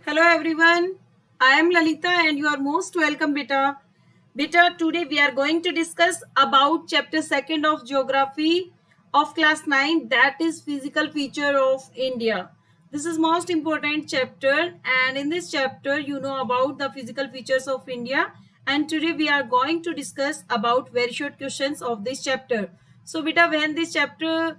Hello everyone, I am Lalita and you are most welcome beta. Beta, today we are going to discuss about chapter 2nd of geography of class 9, that is physical feature of India. This is most important chapter and in this chapter you know about the physical features of India, and today we are going to discuss about very short questions of this chapter. So beta, when this chapter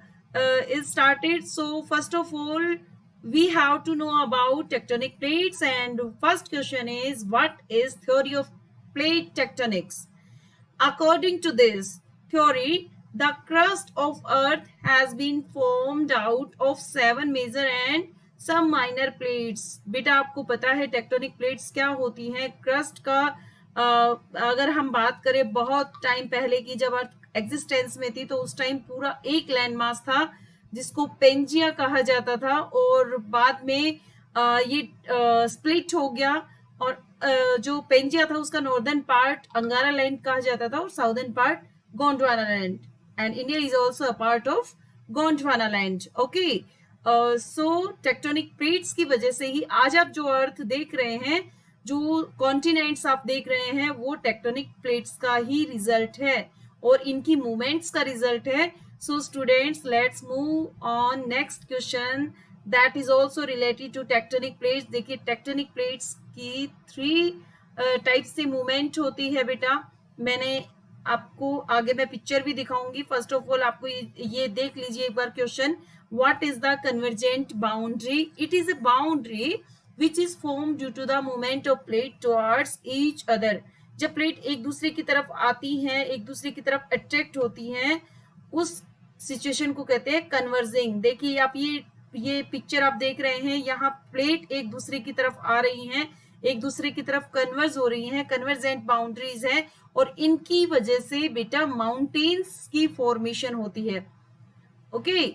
is started, so first of all we have to know about tectonic plates, and first question is, what is theory of plate tectonics? According to this theory, the crust of earth has been formed out of 7 major and some minor plates. बेटा आपको पता है tectonic plates क्या होती हैं? Crust का अगर हम बात करें बहुत टाइम पहले की, जब अर्थ एग्जिस्टेंस में थी, तो उस टाइम पूरा एक लैंड मास था जिसको पेंजिया कहा जाता था, और बाद में ये स्प्लिट हो गया, और जो पेंजिया था उसका नॉर्दर्न पार्ट अंगारा लैंड कहा जाता था और southern part Gondwana land, and India is also a part of Gondwana land. Okay, so tectonic plates की वजह से ही आज आप जो अर्थ देख रहे हैं, जो कॉन्टिनेंट्स आप देख रहे हैं, वो टेक्टोनिक प्लेट्स का ही रिजल्ट है और इनकी मूवमेंट्स का रिजल्ट है. So students, let's move on next question that is also related to tectonic plates. देखिए, टेक्टोनिक प्लेट्स की 3 टाइप से मूवमेंट होती है बेटा. मैंने आपको आगे मैं पिक्चर भी दिखाऊंगी. फर्स्ट ऑफ ऑल आपको ये देख लीजिए एक बार question. What is the convergent boundary? It is a boundary which is formed due to the movement of plate towards each other. जब प्लेट एक दूसरे की तरफ आती हैं, एक दूसरे की तरफ अट्रैक्ट होती हैं, उस सिचुएशन को कहते हैं कन्वर्जिंग. देखिए आप ये पिक्चर आप देख रहे हैं, यहाँ प्लेट एक दूसरे की तरफ आ रही हैं, एक दूसरे की तरफ कन्वर्ज हो रही हैं, कन्वर्जेंट बाउंड्रीज हैं, और इनकी वजह से बेटा माउंटेन्स की फॉर्मेशन होती है. ओके,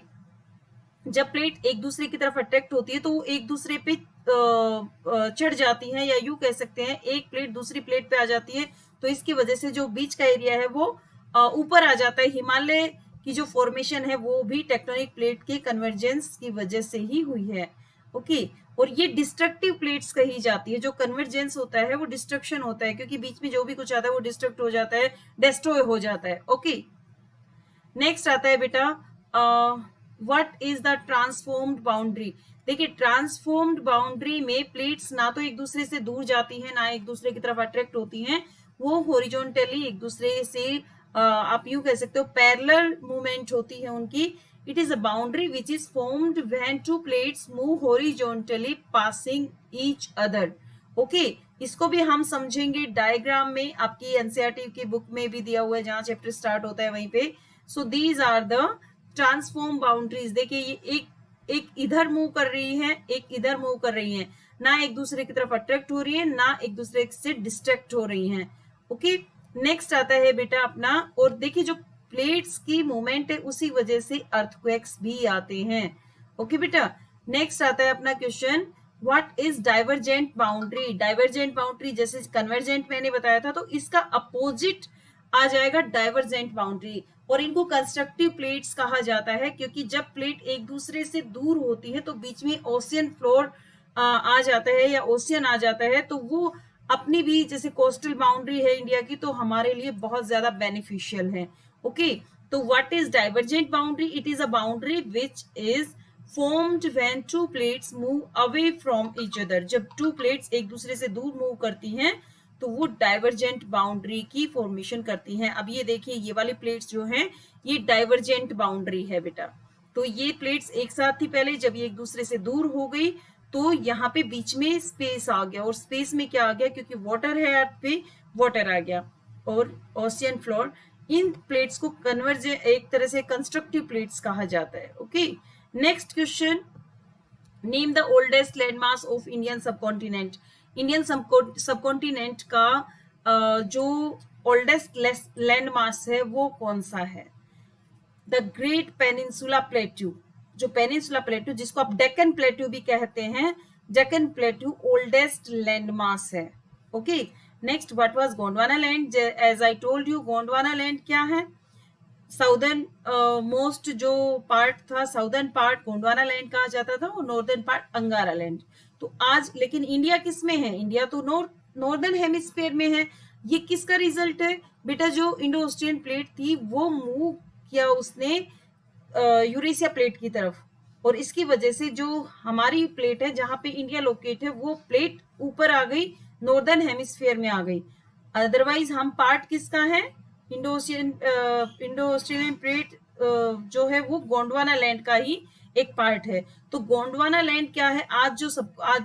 जब प्लेट एक दूसरे की तरफ अट्रैक्ट होती है तो वो एक दूसरे पे चढ़ जाती हैं, या यूं कह सकते हैं एक प्लेट दूसरी प्लेट पे आ जाती है, तो इसकी वजह से जो बीच का एरिया है वो ऊपर आ जाता है. हिमालय की जो फॉर्मेशन है वो भी टेक्टोनिक प्लेट के कन्वर्जेंस की वजह से ही हुई है. ओके, और ये डिस्ट्रक्टिव प्लेट्स कही जाती है. जो कन्वर्जेंस होता है वो डिस्ट्रक्शन होता है, क्योंकि बीच में जो भी कुछ आता है वो डिस्ट्रक्ट हो जाता है, डिस्ट्रॉय हो जाता है. ओके, नेक्स्ट आता है बेटा, what is the transformed boundary? देखिए, ट्रांसफॉर्म्ड बाउंड्री में प्लेट्स ना तो एक दूसरे से दूर जाती हैं, ना एक दूसरे की तरफ अट्रैक्ट होती हैं, वो हॉरिजॉन्टली एक दूसरे से आप यूं कह सकते हो पैरेलल मूवमेंट होती है उनकी. It is a boundary which is formed when to plates move horizontally passing each other. Okay, इसको भी हम समझेंगे डायग्राम में. आपकी एनसीईआरटी की बुक में भी दिया हुआ है, जहां चैप्टर स्टार्ट होता है वहीं पे. So these are the transform boundaries. देखिए, ये एक इधर मूव कर रही है, एक इधर मूव कर रही है, ना एक दूसरे की तरफ अट्रैक्ट हो रही है, ना एक दूसरे से डिस्ट्रैक्ट हो रही हैं. ओके, नेक्स्ट आता है बेटा अपना, और देखिए जो प्लेट्स की मूवमेंट है उसी वजह से अर्थक्वेक्स भी आते हैं. ओके बेटा, नेक्स्ट आता है अपना question, what is divergent boundary? Divergent boundary जैसे कन्वर्जेंट मैंने बताया था, तो इसका अपोजिट आ जाएगा डाइवर्जेंट बाउंड्री, और इनको कंस्ट्रक्टिव प्लेट्स कहा जाता है, क्योंकि जब प्लेट एक दूसरे से दूर होती है तो बीच में ओशियन फ्लोर आ जाता है या ओशियन आ जाता है, तो वो अपनी भी जैसे कोस्टल बाउंड्री है इंडिया की, तो हमारे लिए बहुत ज्यादा बेनिफिशियल है. ओके, तो what is divergent boundary? It is a boundary which is formed when two plates move away from each other. जब टू प्लेट्स एक दूसरे से दूर मूव करती हैं तो वो डाइवर्जेंट बाउंड्री की फॉर्मेशन करती हैं. अब ये देखिए, ये वाली प्लेट्स जो हैं ये डाइवर्जेंट बाउंड्री है बेटा. तो ये प्लेट्स एक साथ थी पहले, जब ये एक दूसरे से दूर हो गई तो यहाँ पे बीच में स्पेस आ गया, और स्पेस में क्या आ गया, क्योंकि वाटर है अर्थ पे, वाटर आ गया और ओशियन फ्लोर. इन प्लेट्स को कन्वर्ज एक तरह से कंस्ट्रक्टिव प्लेट्स कहा जाता है. Okay, next question, name the oldest landmass of Indian subcontinent. Indian subcontinent का जो ओल्डेस्ट लैंडमास है वो कौन सा है? The great peninsula plateau. जो पेनिनसुला प्लेट्यू, जिसको आप डेक्कन प्लेट्यू भी कहते हैं, डेक्कन प्लेट्यू ओल्डेस्ट लैंडमास है. Okay, next, what was Gondwana land? As I told you, Gondwana land क्या है? साउदर्न मोस्ट जो पार्ट था, साउदर्न पार्ट गोंडवाना लैंड कहा जाता था, और नॉर्दर्न पार्ट अंगारा लैंड. तो आज लेकिन इंडिया किस में है? इंडिया तो नॉर्दर्न हेमिस्फीयर में है। ये किसका रिजल्ट है बेटा? जो इंडो ऑस्ट्रियन प्लेट थी वो मूव किया उसने यूरेशिया प्लेट की तरफ, और इसकी वजह से जो हमारी प्लेट है जहां पे इंडिया लोकेट है वो प्लेट ऊपर आ गई, नॉर्दर्न हेमिस्फीयर में आ गई। अदरवाइज हम पार्ट किसका है? इंडो ऑस्ट्रेलियन प्लेट जो है वो गोंडवाना लैंड का ही एक पार्ट है। तो गोंडवाना लैंड क्या है? आज जो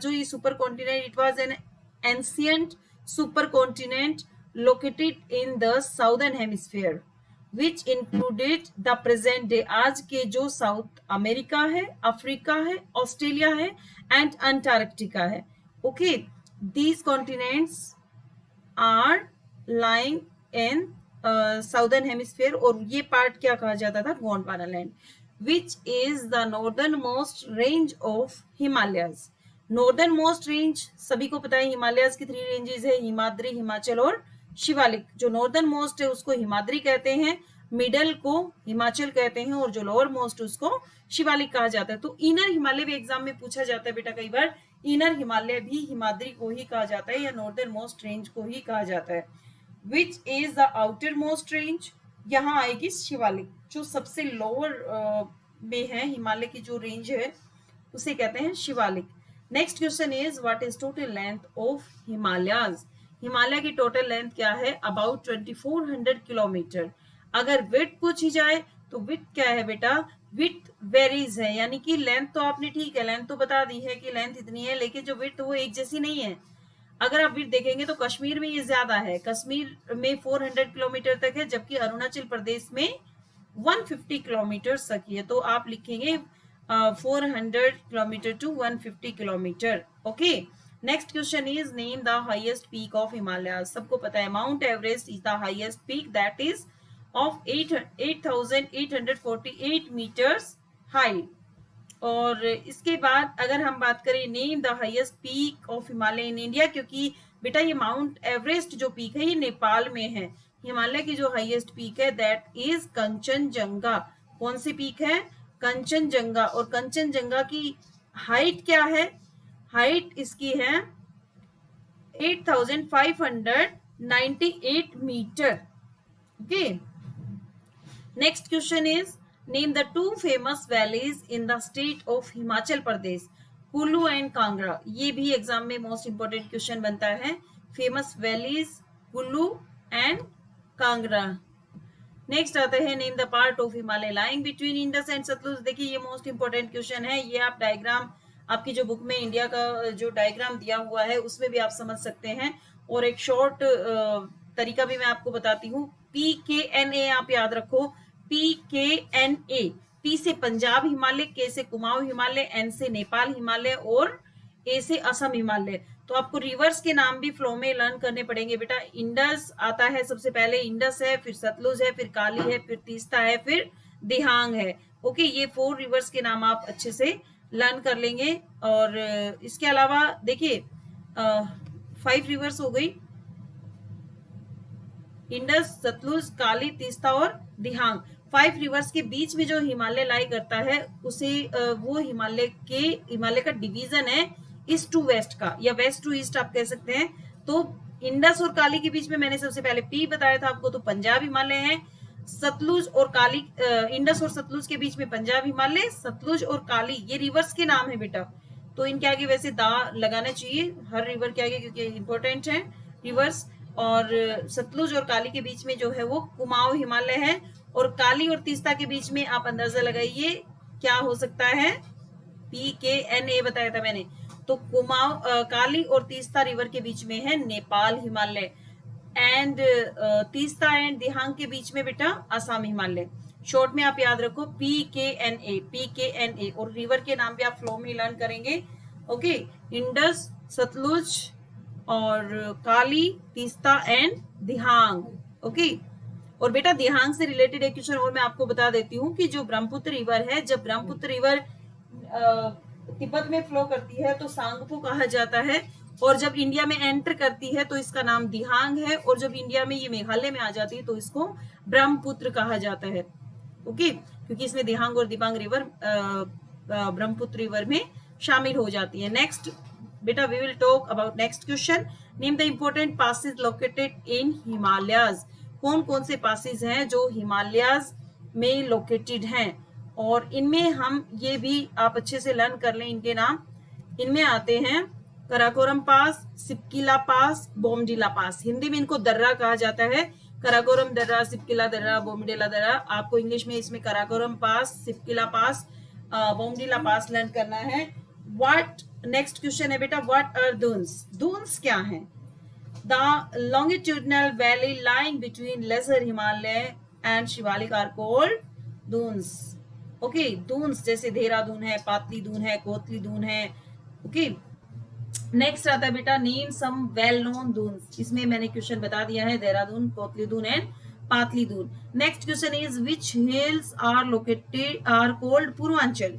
ये super continent, it was an ancient super continent located in the southern hemisphere which included the present day. आज के जो साउथ अमेरिका है, अफ्रीका है, ऑस्ट्रेलिया है एंड अंटार्कटिका है। Okay, these continents are lying in southern hemisphere, और ये part क्या कहा जाता था? Gondwana land, which is the northern most range of Himalayas. Northern most range सभी को पता है, हिमालयस की 3 रेंजेस है, हिमाद्री, हिमाचल और शिवालिक। जो नॉर्दर्न मोस्ट है उसको हिमाद्री कहते हैं, मिडल को हिमाचल कहते हैं, और जो लोअर मोस्ट उसको शिवालिक कहा जाता है। तो इनर हिमालय भी एग्जाम में पूछा जाता है बेटा कई बार, इनर हिमालय भी हिमाद्री को ही कहा जाता है या नॉर्दर्न मोस्ट रेंज को ही कहा जाता है। विच is the outer most range, यहाँ आएगी शिवालिक, जो सबसे लोअर में है, हिमालय की जो रेंज है उसे कहते हैं Shivalik. Next question is what is total length of Himalayas. Himalaya की टोटल लेंथ क्या है? About 2400 kilometre. अगर विड्थ पूछी जाए तो विड्थ क्या है बेटा? विड्थ वेरीज है, यानी कि लेंथ तो आपने ठीक है, लेंथ तो बता दी है कि लेंथ इतनी है, लेकिन जो विड्थ वो एक जैसी नहीं है। अगर आप विड्थ देखेंगे तो कश्मीर में ये ज्यादा है, कश्मीर में 400 किलोमीटर तक है, जबकि अरुणाचल प्रदेश में 150 किलोमीटर तक है। तो आप लिखेंगे 400 kilometre to 150 kilometre. Okay, next question is name the highest peak of Himalaya. सबको पता है Mount Everest is the highest peak that is of 8,848 metres high. और इसके बाद अगर हम बात करें name the highest peak of Himalaya in India, क्योंकि बेटा ये माउंट एवरेस्ट जो पीक है ये नेपाल में है। हिमालय की जो हाईएस्ट पीक है दैट इज कंचनजंगा। कौन सी पीक है? कंचनजंगा। और कंचनजंगा की हाइट क्या है? हाइट इसकी है 8,598 metre. Okay, next question is name the 2 famous valleys in the state of Himachal Pradesh, Kullu and Kangra. ये भी एग्जाम में मोस्ट इंपोर्टेंट क्वेश्चन बनता है, famous valleys Kullu and Kangra. Next आता है name the part of Himalaya lying between Indus and Sutlej. देखिए ये मोस्ट इंपोर्टेंट क्वेश्चन है, ये आप डायग्राम आपकी जो बुक में इंडिया का जो डायग्राम दिया हुआ है उसमें भी आप समझ सकते हैं, और एक शॉर्ट तरीका भी मैं आपको बताती हूँ। PKNA आप याद रखो, PKNA। P से पंजाब हिमालय, K से कुमाऊं हिमालय, N से नेपाल हिमालय और A से असम हिमालय। तो आपको रिवर्स के नाम भी फ्लो में लर्न करने पड़ेंगे बेटा। इंडस आता है सबसे पहले, इंडस है, फिर सतलुज है, फिर काली है, फिर तीस्ता है, फिर दिहांग है। ओके, ये 4 रिवर्स के नाम आप अच्छे से लर्न कर लेंगे। और इसके अलावा देखिए 5 रिवर्स हो गई, इंडस, सतलुज, काली, तीस्ता और दिहांग। 5 रिवर्स के बीच में जो हिमालय लाई करता है उसे वो हिमालय का डिवीजन है ईस्ट टू वेस्ट का, या वेस्ट टू ईस्ट आप कह सकते हैं। तो इंडस और काली के बीच में मैंने सबसे पहले P बताया था आपको, तो पंजाब हिमालय है। सतलुज और काली, इंडस और सतलुज के बीच में पंजाब हिमालय, सतलुज और काली ये रिवर्स के नाम है बेटा। तो इनके आगे वैसे दा लगाना चाहिए हर रिवर के आगे, क्योंकि इंपॉर्टेंट है रिवर्स। और सतलुज और काली के बीच में जो है वो कुमाऊं हिमालय है, और काली और तीस्ता के बीच में आप अंदाजा लगाइए क्या हो सकता है? PKNA बताया था मैंने। तो काली और तीस्ता रिवर के बीच में है नेपाल हिमालय, एंड तीस्ता एंड दिहांग के बीच में बेटा असम हिमालय। शॉर्ट में आप याद रखो PKNA, और रिवर के नाम भी आप फ्लो में लर्न करेंगे। ओके, इंडस, सतलुज और काली, तीस्ता एंड दिहांग। ओके, और बेटा दिहांग से रिलेटेड एक क्वेश्चन और मैं आपको बता देती हूँ कि जो ब्रह्मपुत्र रिवर है, जब ब्रह्मपुत्र रिवर तिब्बत में फ्लो करती है तो सांगपो कहा जाता है, और जब इंडिया में एंटर करती है तो इसका नाम दिहांग है, और जब इंडिया में ये मेघालय में आ जाती है तो इसको ब्रह्मपुत्र कहा जाता है। ओके, क्योंकि इसमें दिहांग और दिबांग रिवर ब्रह्मपुत्र रिवर में शामिल हो जाती है। नेक्स्ट बेटा we will talk about next question. Name the important passes located in Himalayas. कौन कौन से पासेस हैं जो हिमालयाज में लोकेटेड हैं, और इनमें हम ये भी आप अच्छे से लर्न कर लें इनके नाम. इनमें आते हैं कराकोरम पास, सिपकिला पास, बोमडिला पास. हिंदी में इनको दर्रा कहा जाता है. कराकोरम दर्रा, सिपकिला दर्रा, बोमडिला दर्रा. आपको इंग्लिश में इसमें कराकोरम पास, सिपकिला पास, बोमडिला पास लर्न करना है. व्हाट नेक्स्ट क्वेश्चन है बेटा, व्हाट आर दून्स. दून्स क्या हैं? The longitudinal valley lying between lesser Himalaya and Shivalik are called duns. Okay, duns जैसे देहरादून है, पातली दून है, कोतली दून है. ओके, नेक्स्ट आता है बेटा name some well known duns. इसमें मैंने क्वेश्चन बता दिया है, Dehradun, Kotli Dun and Patli Dun. Next question is which hills are located are called Purvanchal.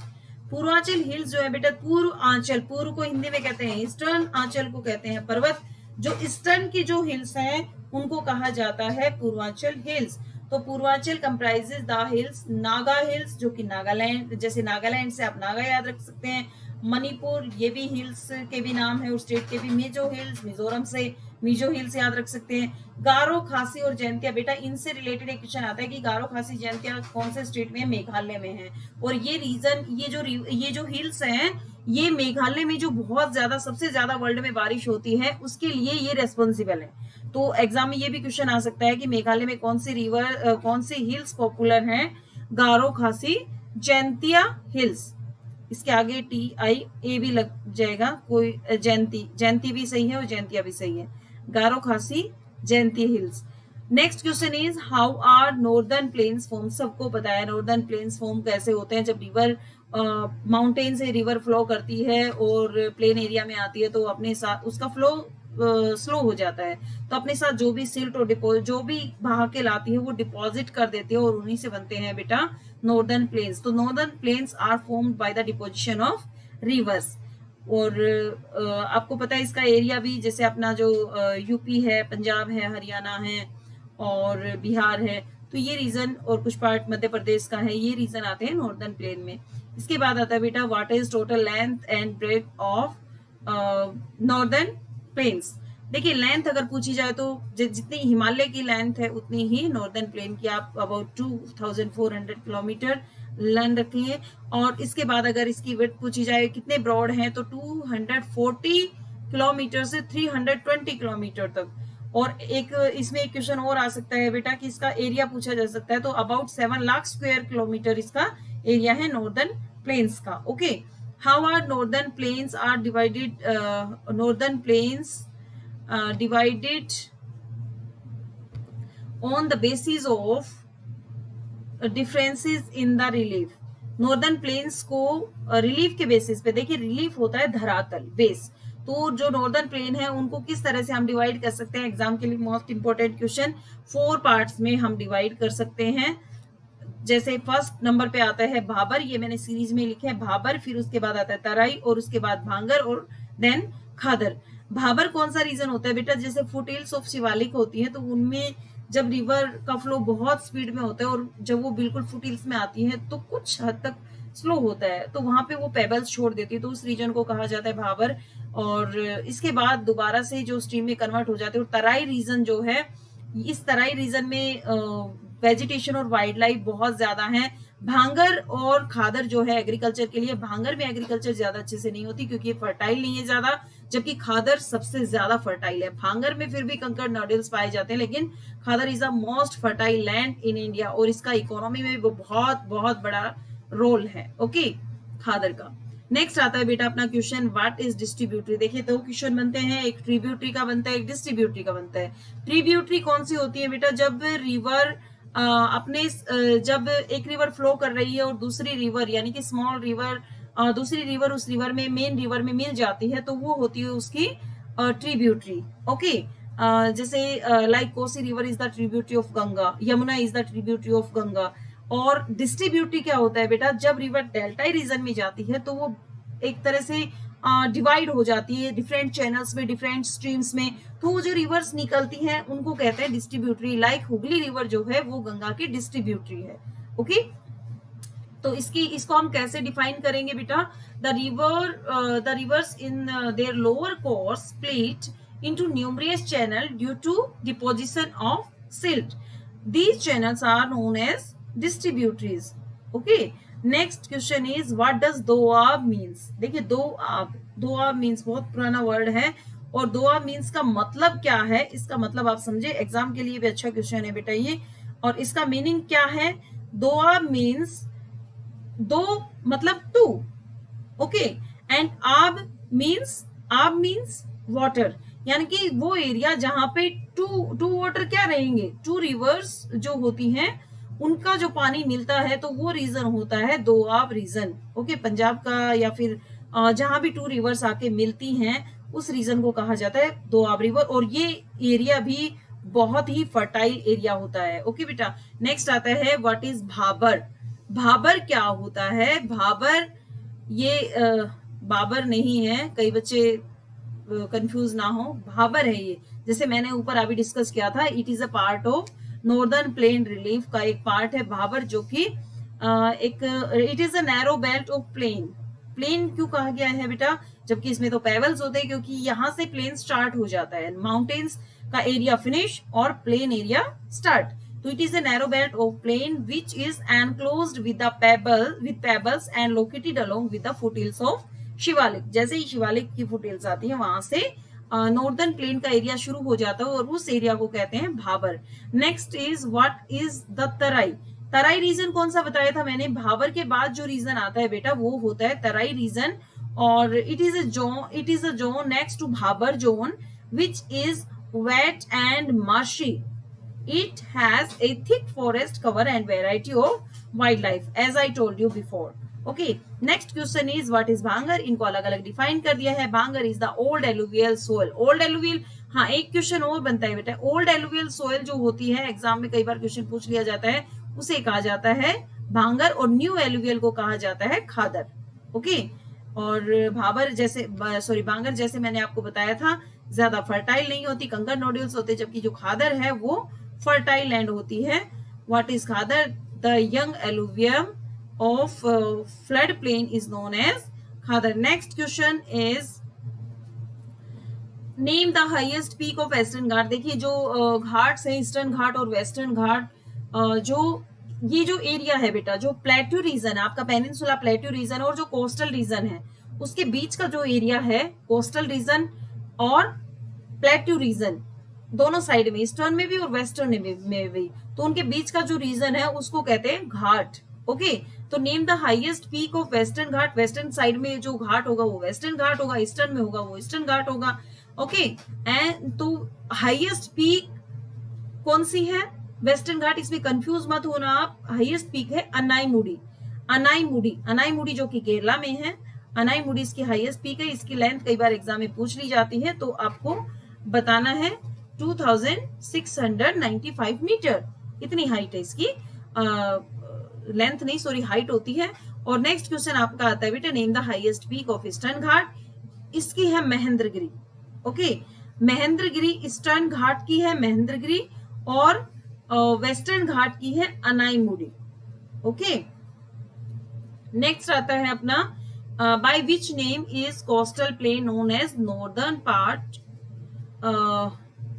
Purvanchal hills जो है बेटा, पूर्वांचल, पूर्व को हिंदी में कहते हैं ईस्टर्न, आंचल को कहते हैं पर्वत. जो ईस्टर्न की जो हिल्स हैं उनको कहा जाता है पूर्वांचल हिल्स. तो Purvanchal comprises the hills Naga hills, जो कि नागालैंड, जैसे नागालैंड से आप नागा याद रख सकते हैं. मणिपुर, ये भी हिल्स के भी नाम है, और स्टेट के भी. मिजो हिल्स, मिजोरम से मिजो हिल्स याद रख सकते हैं. गारो, खासी और जयंतिया. बेटा इनसे रिलेटेड एक क्वेश्चन आता है कि गारो, खासी, जयंतिया कौन से स्टेट में, मेघालय में है. और ये रीजन, ये जो हिल्स हैं, ये मेघालय में जो बहुत ज्यादा, सबसे ज्यादा वर्ल्ड में बारिश होती है, उसके लिए ये रेस्पॉन्सिबल है. तो एग्जाम में ये भी क्वेश्चन आ सकता है कि मेघालय में कौन सी हिल्स पॉपुलर हैं. गारो, खासी, जयंतिया हिल्स. इसके आगे TIA भी लग जाएगा, कोई जयंती भी सही है और जयंतिया भी सही है. Garo, Khasi, Jaintia hills. Next question is how are northern plains form. सबको पता है नॉर्दर्न प्लेन्स फॉर्म कैसे होते हैं. जब रिवर माउंटेन से रिवर फ्लो करती है और प्लेन एरिया में आती है तो अपने साथ उसका फ्लो स्लो हो जाता है, तो अपने साथ जो भी सिल्ट और डिपोजिट, जो भी बहा के लाती है, वो डिपॉजिट कर देती है, और उन्हीं से बनते हैं बेटा नॉर्दर्न प्लेन्स. तो northern plains are formed by the deposition of rivers. और आपको पता है इसका एरिया भी, जैसे अपना जो यूपी है, पंजाब है, हरियाणा है और बिहार है, तो ये रीजन, और कुछ पार्ट मध्य प्रदेश का है, ये रीजन आते हैं नॉर्दर्न प्लेन में. इसके बाद आता है बेटा what is total length and breadth of northern plains. देखिए लेंथ अगर पूछी जाए तो जितनी हिमालय की लेंथ है उतनी ही नॉर्दर्न प्लेन की आप अबाउट 2400 किलोमीटर लर्न रखेंगे. और इसके बाद अगर इसकी विड्थ पूछी जाए कितने ब्रॉड हैं, तो 240 किलोमीटर से 320 किलोमीटर तक. और एक इसमें एक क्वेश्चन और आ सकता है बेटा कि इसका एरिया पूछा जा सकता है, तो अबाउट 7 लाख स्क्वायर किलोमीटर इसका एरिया है नॉर्दर्न प्लेन्स का. Okay, how are northern plains are divided. Northern plains divided on the basis of differences in the relief. Northern plains को रिलीफ के बेसिस पे, देखिए रिलीफ होता है धरातल, बेस. तो जो नॉर्दर्न प्लेन है उनको किस तरह से हम डिवाइड कर सकते हैं, एग्जाम के लिए मोस्ट इंपोर्टेंट क्वेश्चन. 4 पार्ट्स में हम डिवाइड कर सकते हैं. जैसे फर्स्ट नंबर पे आता है भाबर, ये मैंने सीरीज में लिखे है भाबर, फिर उसके बाद आता है तराई, और उसके बाद भांगर, और देन खादर. भाबर कौन सा रीजन होता है बेटा, जैसे फुट हिल्स ऑफ शिवालिक होती है, तो उनमें जब रिवर का फ्लो बहुत स्पीड में होता है और जब वो बिल्कुल फुट हिल्स में आती है तो कुछ हद तक स्लो होता है, तो वहां पे वो पेबल्स छोड़ देती है, तो उस रीजन को कहा जाता है भाबर. और इसके बाद दोबारा से जो स्ट्रीम में कन्वर्ट हो जाते हैं. और तराई रीजन जो है, इस तराई रीजन में वेजिटेशन और वाइल्ड लाइफ बहुत ज्यादा है. भांगर और खादर जो है एग्रीकल्चर के लिए, भांगर में एग्रीकल्चर ज्यादा अच्छे से नहीं होती क्योंकि ये फर्टाइल नहीं है ज्यादा, जबकि खादर सबसे ज्यादा फर्टाइल है. भांगर में फिर भी कंकड़ नॉडल्स पाए जाते हैं, लेकिन khadar is the most fertile land in India, और इसका इकोनॉमी में भी बहुत बहुत बड़ा रोल है. ओके, खादर का. नेक्स्ट आता है बेटा अपना क्वेश्चन व्हाट इज डिस्ट्रीब्यूटरी. देखिए 2 क्वेश्चन बनते हैं, एक ट्रिब्यूटरी का बनता है, एक डिस्ट्रीब्यूटरी का बनता है. ट्रिब्यूटरी कौन सी होती है बेटा, जब रिवर जब एक रिवर फ्लो कर रही है और दूसरी रिवर यानी कि स्मॉल रिवर दूसरी रिवर उस रिवर में, मेन रिवर में मिल जाती है, तो वो होती है उसकी ट्रिब्यूटरी. ओके, जैसे like Kosi river is the tributary of Ganga, Yamuna is the tributary of Ganga. और डिस्ट्रीब्यूटरी क्या होता है बेटा, जब रिवर डेल्टाई रीजन में जाती है तो वो एक तरह से डिवाइड हो जाती है डिफरेंट चैनल्स में, डिफरेंट स्ट्रीम्स में, तो वो जो रिवर्स निकलती हैं उनको कहते हैं डिस्ट्रीब्यूटरी. लाइक हुगली रिवर जो है वो गंगा की डिस्ट्रीब्यूटरी है. ओके, तो इसको हम कैसे डिफाइन करेंगे बेटा? The reverse in their lower course split into numerous channels due to deposition of silt. These channels are known as distributaries. Okay. Next question is what does doab means? देखिए Doab means बहुत पुराना word है, और Doab means का मतलब क्या है, इसका मतलब आप समझे, एग्जाम के लिए भी अच्छा क्वेश्चन है बेटा ये। और इसका मीनिंग क्या है? दोआब means दो मतलब टू, ओके, एंड आब मीन्स वाटर, यानी कि वो एरिया जहां पे टू वाटर क्या रहेंगे, टू रिवर्स जो होती हैं उनका जो पानी मिलता है, तो वो रीजन होता है दोआब रीजन। ओके, पंजाब का या फिर जहां भी टू रिवर्स आके मिलती हैं उस रीजन को कहा जाता है दोआब रिवर, और ये एरिया भी बहुत ही फर्टाइल एरिया होता है। ओके बेटा, नेक्स्ट आता है व्हाट इज भाबर। भाबर क्या होता है? भाबर ये बाबर नहीं है, कई बच्चे कंफ्यूज ना हो, भाबर है ये। जैसे मैंने ऊपर अभी डिस्कस किया था, it is a part of northern plain relief का एक पार्ट है भाबर, जो कि it is a narrow belt of plain. Plain क्यों कहा गया है बेटा? जबकि इसमें तो पेवल्स होते हैं, क्योंकि यहाँ से प्लेन स्टार्ट हो जाता है, माउंटेन्स का एरिया फिनिश और प्लेन एरिया स्टार्ट। तो it is a narrow belt of plain which is enclosed with pebbles and located along with the foothills of Shivalik. जैसे ही शिवालिक की फुटहिल्स आती है, वहां से नॉर्दर्न प्लेन का एरिया शुरू हो जाता है, और उस एरिया को कहते हैं Bhabar. Next is what is the Terai. Terai region कौन सा बताया था मैंने? भाबर के बाद जो रीजन आता है बेटा वो होता है तराई रीजन, और it is a zone next to Bhabar zone which is wet and marshy. It has a thick forest cover and variety of wildlife, as I told you before. Okay. Next question is what is भांगर? इनको अलग अलग define कर दिया है। भांगर is the old alluvial soil. Old alluvial, हाँ एक क्वेश्चन और बनता है बेटा। ओल्ड एलुवियल सोयल जो होती है, एग्जाम में कई बार क्वेश्चन पूछ लिया जाता है, उसे कहा जाता है भांगर, और न्यू एलुवियल को कहा जाता है खादर। ओके। और भांगर जैसे मैंने आपको बताया था, ज्यादा फर्टाइल नहीं होती, कंकर नोड्यूल्स होते, जबकि जो खादर है वो फर्टाइल लैंड होती है। What is khadar? The young alluvium of flood plain is known as khadar. Next question is name the highest peak of western Ghat. देखिए जो घाट्स हैं, ईस्टर्न घाट और वेस्टर्न घाट, ये जो एरिया है बेटा, जो प्लेट्यू रीजन है आपका, पेनिनसुला प्लेट्यू रीजन और जो कोस्टल रीजन है, उसके बीच का जो एरिया है, कोस्टल रीजन और प्लेट्यू रीजन दोनों साइड में, ईस्टर्न में भी और वेस्टर्न में भी, तो उनके बीच का जो रीजन है उसको कहते हैं घाट। ओके। तो name the highest peak of western Ghat. Western side में जो घाट होगा वो वेस्टर्न घाट होगा, ईस्टर्न में होगा वो ईस्टर्न घाट होगा। ओके। एंड तो हाईएस्ट पीक कौन सी है? वेस्टर्न घाट, इसमें कंफ्यूज मत होना आप। हाईएस्ट पीक है अनाईमुडी जो कि केरला में है। अनाईमुडी इसकी हाईएस्ट पीक है। इसकी लेंथ कई बार एग्जाम में पूछ ली जाती है, तो आपको बताना है 2695 मीटर, इतनी हाइट है इसकी, लेंथ नहीं सॉरी हाइट होती है। और नेक्स्ट क्वेश्चन आपका आता है बेटा, name the highest peak of eastern Ghat. इसकी है महेंद्रगिरी। ओके, महेंद्रगिरी ईस्टर्न घाट की है महेंद्रगिरी, और वेस्टर्न घाट की है अनाईमुडी। ओके। नेक्स्ट आता है अपना by which name is coastal plain known as northern part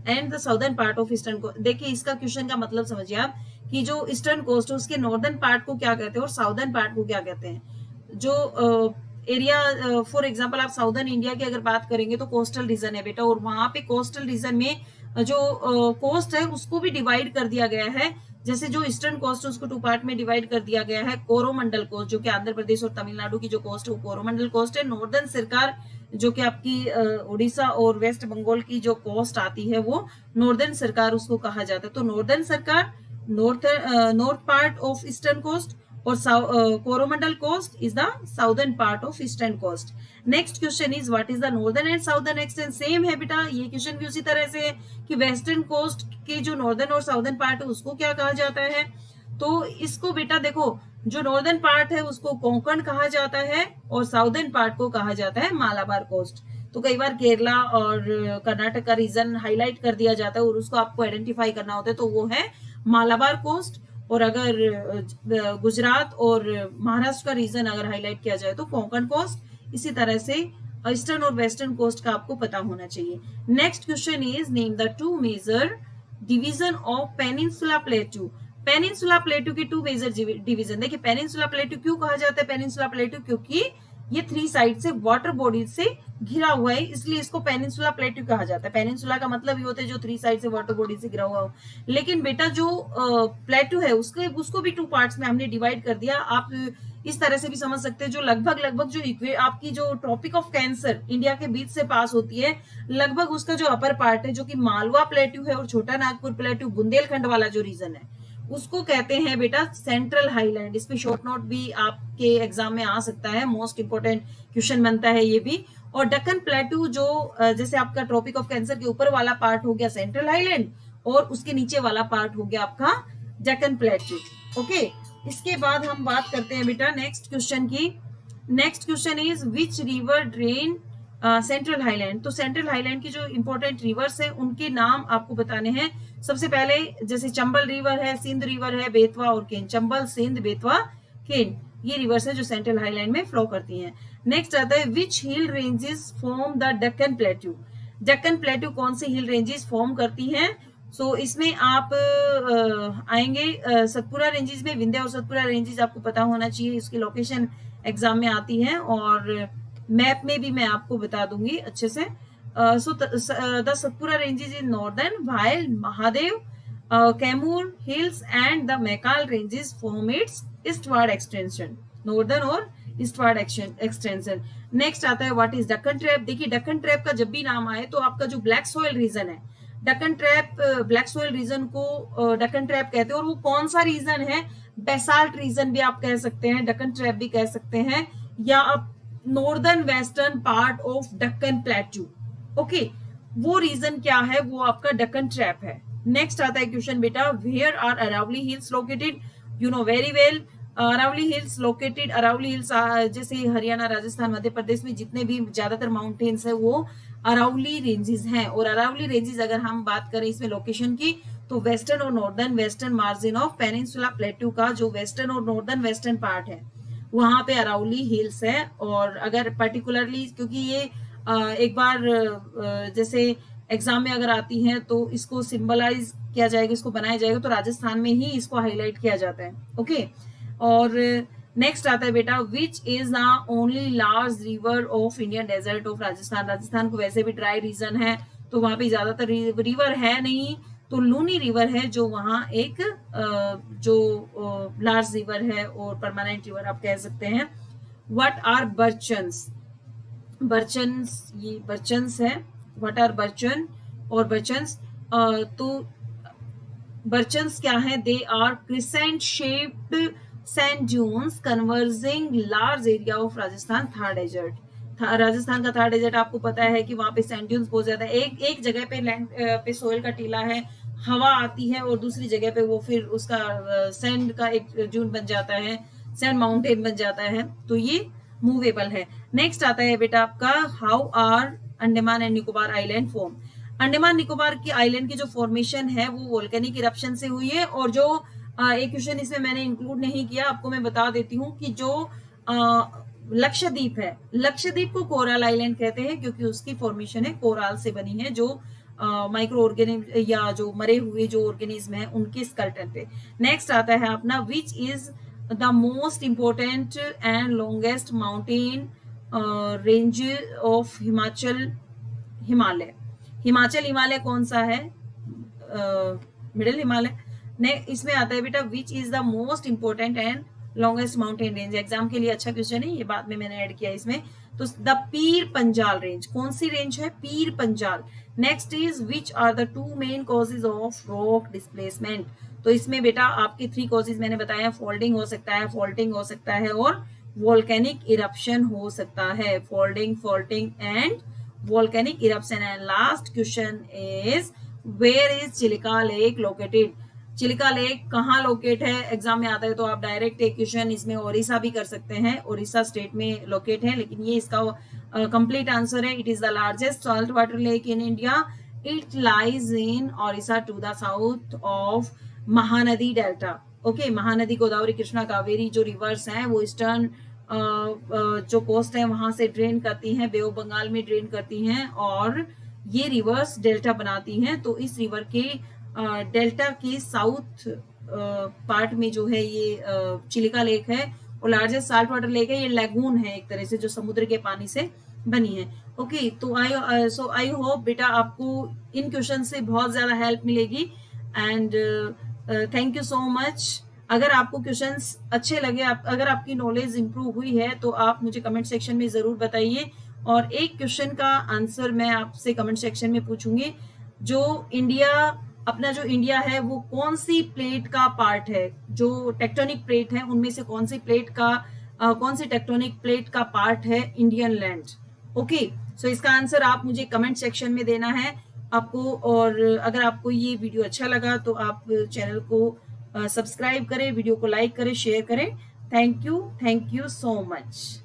and the southern part of eastern coast. देखिए इसका क्वेश्चन का मतलब समझिए आप, कि जो ईस्टर्न कोस्ट है उसके नॉर्दर्न पार्ट को क्या कहते हैं और साउदर्न पार्ट को क्या कहते हैं। जो एरिया फॉर एग्जांपल आप साउदर्न इंडिया की अगर बात करेंगे तो कोस्टल रीजन है बेटा, और वहां पे कोस्टल रीजन में जो कोस्ट है उसको भी डिवाइड कर दिया गया है। जैसे जो ईस्टर्न कोस्ट है उसको टू पार्ट में डिवाइड कर दिया गया है। कोरोमंडल कोस्ट जो कि आंध्र प्रदेश और तमिलनाडु की जो कोस्ट है वो कोरोमंडल कोस्ट है। नॉर्दर्न सरकार जो कि आपकी उड़ीसा और वेस्ट बंगाल की जो कोस्ट आती है वो नॉर्दर्न सरकार उसको कहा जाता है। तो northern Sarkar north part of eastern coast, और Coromandel coast is the southern part of eastern coast. Next question is what is the northern and southern extent. Same है बेटा, ये क्वेश्चन भी उसी तरह से है कि वेस्टर्न कोस्ट के जो नॉर्दर्न और साउदर्न पार्ट है उसको क्या कहा जाता है। तो इसको बेटा देखो, जो नॉर्दर्न पार्ट है उसको कोंकण कहा जाता है, और साउदर्न पार्ट को कहा जाता है मालाबार कोस्ट। तो कई बार केरला और कर्नाटक का रीजन हाईलाइट कर दिया जाता है और उसको आपको आइडेंटिफाई करना होता है, तो वो है मालाबार कोस्ट। और अगर गुजरात और महाराष्ट्र का रीजन अगर हाईलाइट किया जाए तो कोंकण कोस्ट, इसी तरह से ईस्टर्न और वेस्टर्न कोस्ट का आपको पता होना चाहिए। Next question is name the two major division of peninsula plateau. Peninsula plateau के टू मेजर डिवीजन। देखिए पेनिनसुला प्लेटू क्यों कहा जाता है पेनिनसुला प्लेटू, क्योंकि ये थ्री साइड से वाटर बॉडी से घिरा हुआ है, इसलिए इसको पेनिनसुला प्लेटू कहा जाता है। पेनिनसुला का मतलब ये होता है जो थ्री साइड से वाटर बॉडी से घिरा हुआ हो। लेकिन बेटा जो प्लेटू है उसको भी टू पार्ट्स में हमने डिवाइड कर दिया। आप इस तरह से भी समझ सकते हैं, जो लगभग जो आपकी जो ट्रॉपिक ऑफ कैंसर इंडिया के बीच से पास होती है, लगभग उसका जो अपर पार्ट है जो कि मालवा प्लेटू है और छोटा नागपुर प्लेटू बुंदेलखंड वाला जो रीजन है उसको कहते हैं बेटा सेंट्रल हाईलैंड। इस पे शॉर्ट नोट भी आपके एग्जाम में आ सकता है, मोस्ट इंपोर्टेंट क्वेश्चन बनता है ये भी। और डक्कन प्लेटू जो जैसे आपका ट्रॉपिक ऑफ कैंसर के ऊपर वाला पार्ट हो गया सेंट्रल हाईलैंड और उसके नीचे वाला पार्ट हो गया आपका डक्कन प्लेटू। ओके, इसके बाद हम बात करते हैं बेटा नेक्स्ट क्वेश्चन की। Next question is which river drain central highland. तो सेंट्रल हाईलैंड की जो इंपॉर्टेंट रिवर्स है उनके नाम आपको बताने हैं। सबसे पहले जैसे चंबल रिवर है, सिंध रिवर है, बेतवा और केन। चंबल, सिंध, बेतवा, केन, ये रिवर्स है जो सेंट्रल हाईलैंड में फ्लो करती हैं। नेक्स्ट आता है which hill ranges form the Deccan plateau. Deccan plateau कौन सी हिल रेंजेस फॉर्म करती हैं? सो इसमें आप आएंगे सतपुरा रेंजेस में। विंध्य और सतपुरा रेंजेस आपको पता होना चाहिए, इसकी लोकेशन एग्जाम में आती है और मैप में भी मैं आपको बता दूंगी अच्छे से। So the Satpura ranges in northern while Mahadev, Kaimur hills and the Maikal ranges form it's eastward extension. Northern और ईस्टवर्ड एक्सटेंशन। नेक्स्ट आता है व्हाट इज डक्कन ट्रैप। देखिए डक्कन ट्रैप का जब भी नाम आए तो आपका जो ब्लैक सॉइल रीजन है, Deccan trap, black soil region को डक्कन ट्रैप कहते हैं। और वो कौन सा रीजन है? बेसाल्ट रीजन भी आप कह सकते हैं, डक्कन ट्रैप भी कह सकते हैं, या आप northern western part of Deccan प्लेटू। Okay, वो रीजन क्या है? वो आपका डक्कन ट्रैप है। नेक्स्ट आता है क्वेश्चन बेटा where are Aravalli hills located. You know very well Aravalli hills located. Aravalli hills जैसे हरियाणा, राजस्थान, मध्य प्रदेश में जितने भी ज्यादातर माउंटेन्स है वो अरावली रेंजेस हैं। और अरावली रेंजेस अगर हम बात करें इसमें लोकेशन की तो वेस्टर्न और northern western margin of peninsula प्लेटू का जो वेस्टर्न और नॉर्दर्न वेस्टर्न पार्ट है वहां पे अरावली हिल्स है। और अगर पर्टिकुलरली क्योंकि ये एक बार जैसे एग्जाम में अगर आती है तो इसको सिंबलाइज किया जाएगा, इसको बनाया जाएगा तो राजस्थान में ही इसको हाईलाइट किया जाता है। ओके, और नेक्स्ट आता है बेटा which is the only large river of Indian desert of Rajasthan. Rajasthan को वैसे भी ड्राई रीजन है तो वहां पे ज्यादातर रिवर है नहीं, तो लूनी रिवर है जो वहां एक जो लार्ज रिवर है और परमानेंट रिवर आप कह सकते हैं। What are बर्चन्स। बर्चन्स, ये बर्चन्स है। व्हाट आर बर्चन और बर्चन्स। तो बर्चन्स क्या है? They are crescent shaped sand dunes converging large area of Rajasthan Thar desert. Rajasthan का थार डेजर्ट आपको पता है कि वहां पे सैंड ड्यून्स बहुत ज्यादा है। एक जगह पे लैंड पे सोयल का टीला है, हवा आती है और दूसरी जगह पे वो फिर उसका सैंड का एक ड्यून बन जाता है, सैंड माउंटेन बन जाता है, तो ये मूवेबल है। नेक्स्ट आता है बेटा आपका how are Andaman and Nicobar island form. Andaman Nicobar की आइलैंड की जो फॉर्मेशन है वो वोल्केनिक इरप्शन से हुई है। और जो एक क्वेश्चन इसमें मैंने इंक्लूड नहीं किया, आपको मैं बता देती हूँ कि जो लक्षद्वीप है, लक्षद्वीप को कोरल आइलैंड कहते हैं क्योंकि उसकी फॉर्मेशन है कोराल से बनी है, जो माइक्रो ऑर्गेनिज्म या जो मरे हुए जो ऑर्गेनिज्म है उनके स्केलेटन पे। नेक्स्ट आता है अपना विच is the most important and longest mountain range of Himachal Himalaya. Himachal Himalaya कौन सा है? मिडिल हिमालय। ने इसमें आता है बेटा which is the most important and longest mountain range. Exam के लिए अच्छा क्वेश्चन है, ये बाद में मैंने ऐड किया इसमें। तो द पीर पंजाल रेंज, कौन सी रेंज है? Pir Panjal. Next is which are the two main causes of rock displacement. तो इसमें बेटा आपके थ्री कॉजेज मैंने बताया, फोल्डिंग हो सकता है, फॉल्टिंग हो सकता है और वोल्केनिक इरप्शन हो सकता है। Folding, faulting and volcanic eruption. And last question is where is Chilika lake located. Chilika lake कहाँ लोकेट है? एग्जाम में आता है तो आप डायरेक्ट एक क्वेश्चन इसमें ओडिशा भी कर सकते हैं, ओडिशा स्टेट में लोकेट है, लेकिन ये इसका कंप्लीट आंसर है। It is the largest salt water lake in India. It lies in Odisha to the south of Mahanadi delta. Okay, Mahanadi, Godavari, Krishna, Kaveri जो रिवर्स हैं वो ईस्टर्न जो कोस्ट है वहां से ड्रेन करती हैं, बे ऑफ बंगाल में ड्रेन करती हैं और ये रिवर्स डेल्टा बनाती हैं। तो इस रिवर के डेल्टा के साउथ पार्ट में जो है ये चिलिका लेक है और लार्जेस्ट साल्ट वाटर लेक है। ये लैगून है एक तरह से जो समुद्र के पानी से बनी है। ओके, तो आई होप बेटा आपको इन क्वेश्चन से बहुत ज्यादा हेल्प मिलेगी and thank you so much. अगर आपको क्वेश्चंस अच्छे लगे, अगर आपकी नॉलेज इंप्रूव हुई है तो आप मुझे कमेंट सेक्शन में जरूर बताइए और एक क्वेश्चन का आंसर मैं आपसे कमेंट सेक्शन में पूछूंगी। जो अपना जो इंडिया है वो कौन सी प्लेट का पार्ट है, जो टेक्टोनिक प्लेट है उनमें से कौन सी टेक्टोनिक प्लेट का पार्ट है इंडियन लैंड। ओके, सो इसका आंसर आप मुझे कमेंट सेक्शन में देना है आपको। और अगर आपको ये वीडियो अच्छा लगा तो आप चैनल को सब्सक्राइब करें, वीडियो को लाइक करें, शेयर करें। Thank you so much.